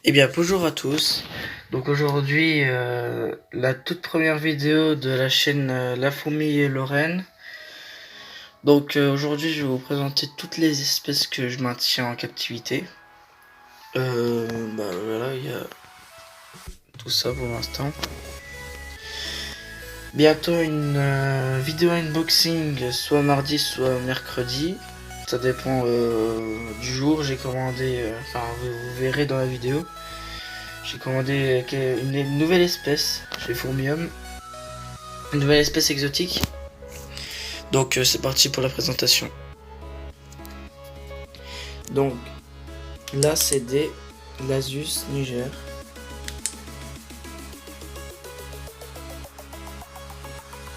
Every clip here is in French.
Eh bien, bonjour à tous. Donc aujourd'hui, la toute première vidéo de la chaîne La Fourmi et Lorraine. Donc aujourd'hui, je vais vous présenter toutes les espèces que je maintiens en captivité. Voilà, il y a tout ça pour l'instant. Bientôt une vidéo unboxing, soit mardi, soit mercredi. Ça dépend du jour. J'ai commandé, vous verrez dans la vidéo. J'ai commandé une nouvelle espèce chez Fourmium. Une nouvelle espèce exotique. Donc c'est parti pour la présentation. Donc là c'est des Lasius niger.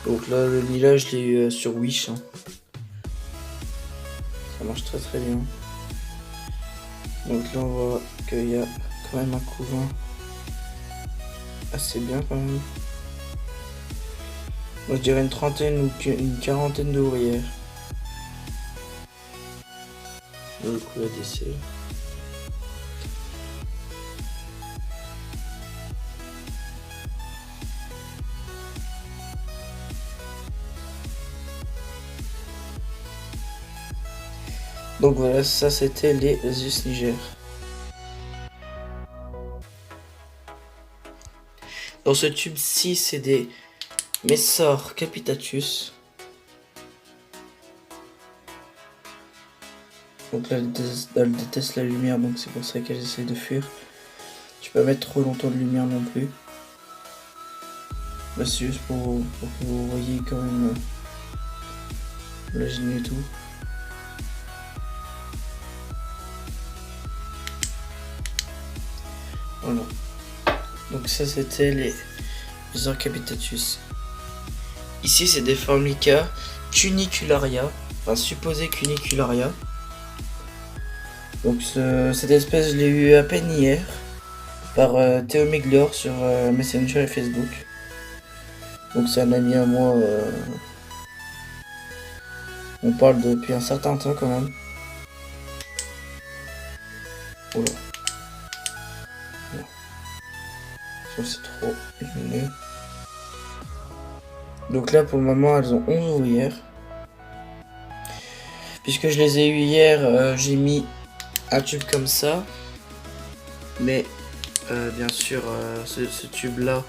Donc là le Nila je l'ai eu sur Wish. Ça marche très très bien. Donc là on voit qu'il y a quand même un couvain assez bien quand même. Moi je dirais une trentaine ou une quarantaine d'ouvrières. Le coup la décès. Donc voilà, ça c'était les Lasius niger. Dans ce tube-ci, c'est des Messor capitatus. Donc là, elle déteste la lumière, donc c'est pour ça qu'elle essaie de fuir. Tu peux pas mettre trop longtemps de lumière non plus. Là, c'est juste pour que vous voyez quand même la gêne et tout. Voilà. Donc ça, c'était les Messor capitatus. Ici, c'est des Formica cunicularia, enfin supposé cunicularia. Donc cette espèce, je l'ai eu à peine hier par Théo Meglior sur Messenger et Facebook. Donc c'est un ami à moi. On parle depuis un certain temps quand même. Voilà. Ça c'est trop lumineux. Donc là pour le moment elles ont 11 ouvrières. Puisque je les ai eues hier, j'ai mis un tube comme ça. Mais bien sûr ce tube là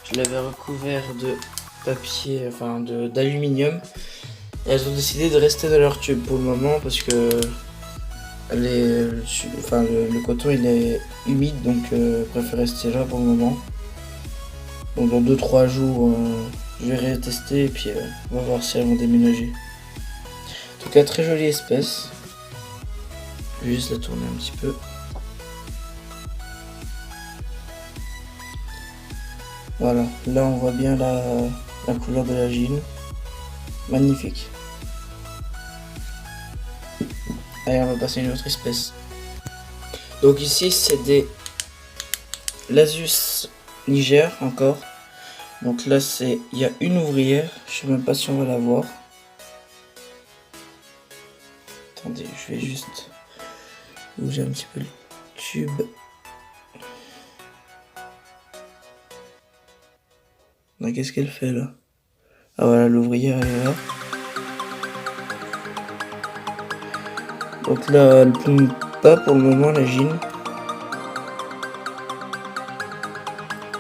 je l'avais recouvert de papier, enfin d'aluminium. Et elles ont décidé de rester dans leur tube pour le moment parce que le coton il est humide, donc je préfère rester là pour le moment. Donc dans 2-3 jours je vais retester et puis on va voir si elles vont déménager. En tout cas très jolie espèce. Je vais juste la tourner un petit peu. Voilà, là on voit bien la couleur de la gine. Magnifique. Allez, on va passer à une autre espèce. Donc ici c'est des Lasius niger encore. Donc là il y a une ouvrière. Je sais même pas si on va la voir. Attendez, je vais juste bouger un petit peu le tube. Qu'est-ce qu'elle fait là? Ah voilà, l'ouvrière elle est là. Donc là elle plume pas pour le moment la gine.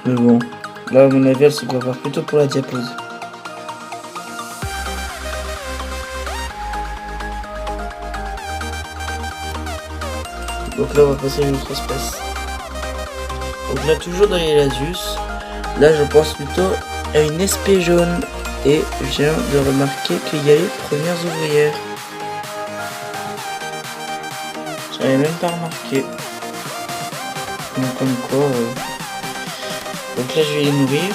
Mais bon, là à mon avis elle se prépare plutôt pour la diapause. Donc là on va passer à une autre espèce. Donc là toujours dans les Lasius. Là je pense plutôt à une espèce jaune. Et je viens de remarquer qu'il y a les premières ouvrières. J'avais même pas remarqué. Donc comme quoi. Donc là je vais les nourrir.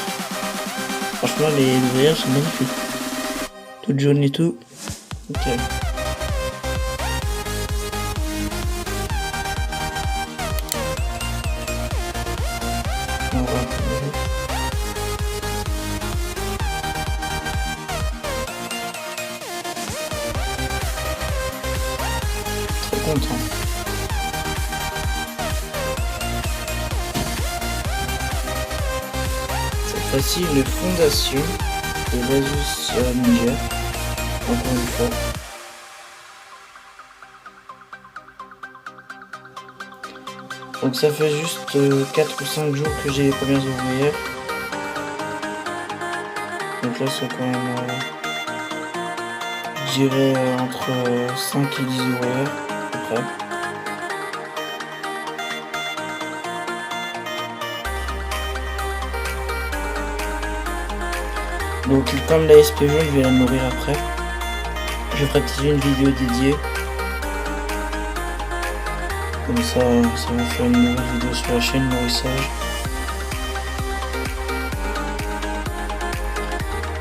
Franchement les ouvrières sont magnifiques. Toutes jaunes et tout. Ok. Content. Voici une fondation de l'Asus Ninja. Encore une fois. Donc ça fait juste 4 ou 5 jours que j'ai les premières ouvrières. Donc là c'est quand même, je dirais, entre 5 et 10 ouvrières à peu près. Donc comme la SP jaune, je vais la nourrir après. Je ferai peut-être une vidéo dédiée. Comme ça va faire une nouvelle vidéo sur la chaîne nourrissage.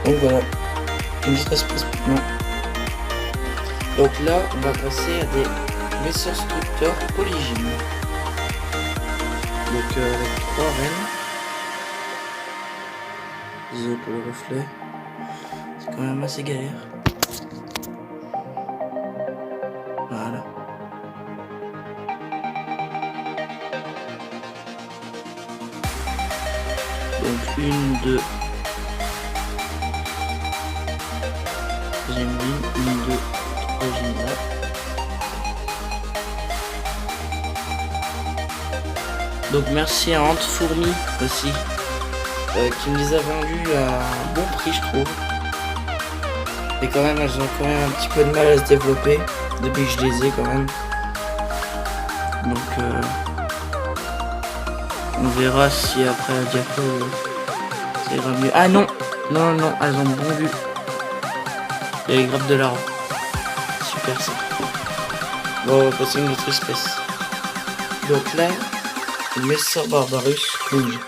Donc voilà, une petite espèce maintenant. Donc là, on va passer à des vaisseaux structeurs polygynes. Donc avec 3 reines. Désolé pour le reflet. C'est quand même assez galère. Voilà. Donc 1, 2. Deuxième ligne, 1, 2, 3 lignes là. Donc merci à Ante Fourmi aussi, qui me les a vendus à un bon prix je trouve. Et quand même elles ont quand même un petit peu de mal à se développer depuis que je les ai quand même. Donc on verra si après la diapo ça ira mieux. Ah non, non, non, elles ont bondu. Il y a les grappes de l'arbre. Super ça. Bon, on va passer à une autre espèce. Donc là, Messor Barbarus rouge.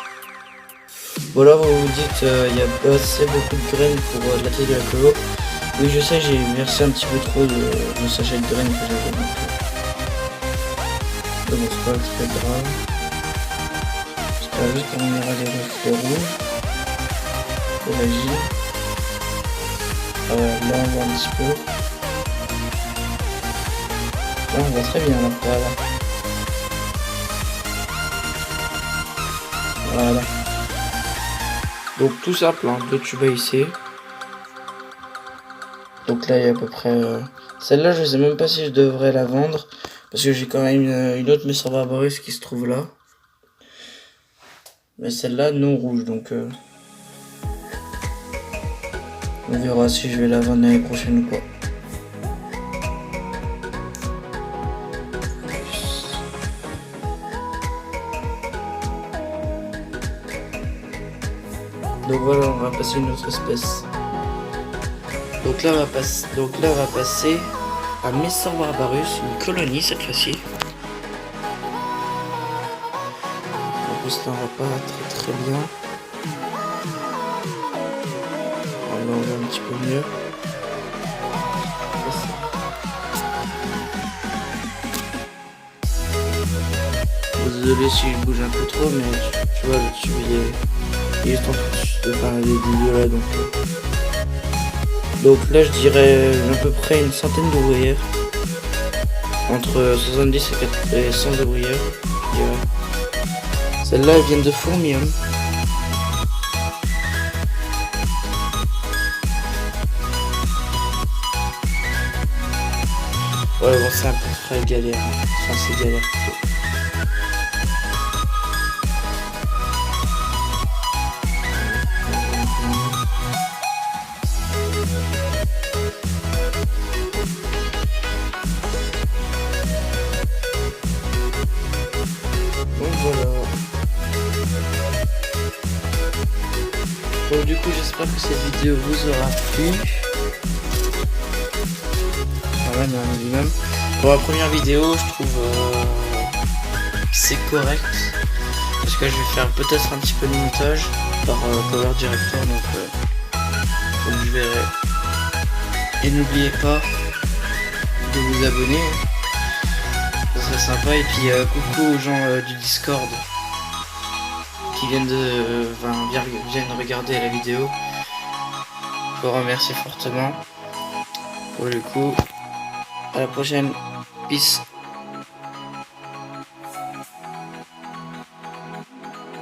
Voilà, vous vous dites, il y a pas assez beaucoup de graines pour la taille de la colo. Oui, je sais, j'ai versé un petit peu trop de sachets de graines que j'avais. Donc, bon, c'est pas très grave. J'espère juste qu'on ira les reflets rouges. Pour agir. Là, on voit un petit peu. Là, on voit très bien, là. Voilà. Donc tout simple, hein, 2 tubes à hisser. Donc là il y a à peu près... Celle-là je sais même pas si je devrais la vendre. Parce que j'ai quand même une autre Messor Barbarus qui se trouve là. Mais celle-là non rouge, donc... on verra si je vais la vendre l'année prochaine ou pas. Donc voilà, on va passer à une autre espèce. Donc là on va passer à Messor Barbarus, une colonie cette fois-ci. En plus ça va pas très bien. Alors, là on voit un petit peu mieux. Désolé si je bouge un peu trop, mais tu vois le tube il est juste en train de faire des vidéos là, donc là je dirais à peu près une centaine d'ouvrières, entre 70 et 100 ouvrières. Celles-là elles viennent de Fourmium. Ouais bon c'est un peu très galère, enfin c'est galère plutôt. Donc du coup j'espère que cette vidéo vous aura plu. Voilà, bien minimum. Pour la première vidéo je trouve que c'est correct. Parce que je vais faire peut-être un petit peu de montage par Power Director, donc je verrai. Et n'oubliez pas de vous abonner. Ça serait sympa. Et puis coucou aux gens du Discord qui viennent regarder la vidéo. Je vous remercie fortement. Pour le coup, à la prochaine. Peace.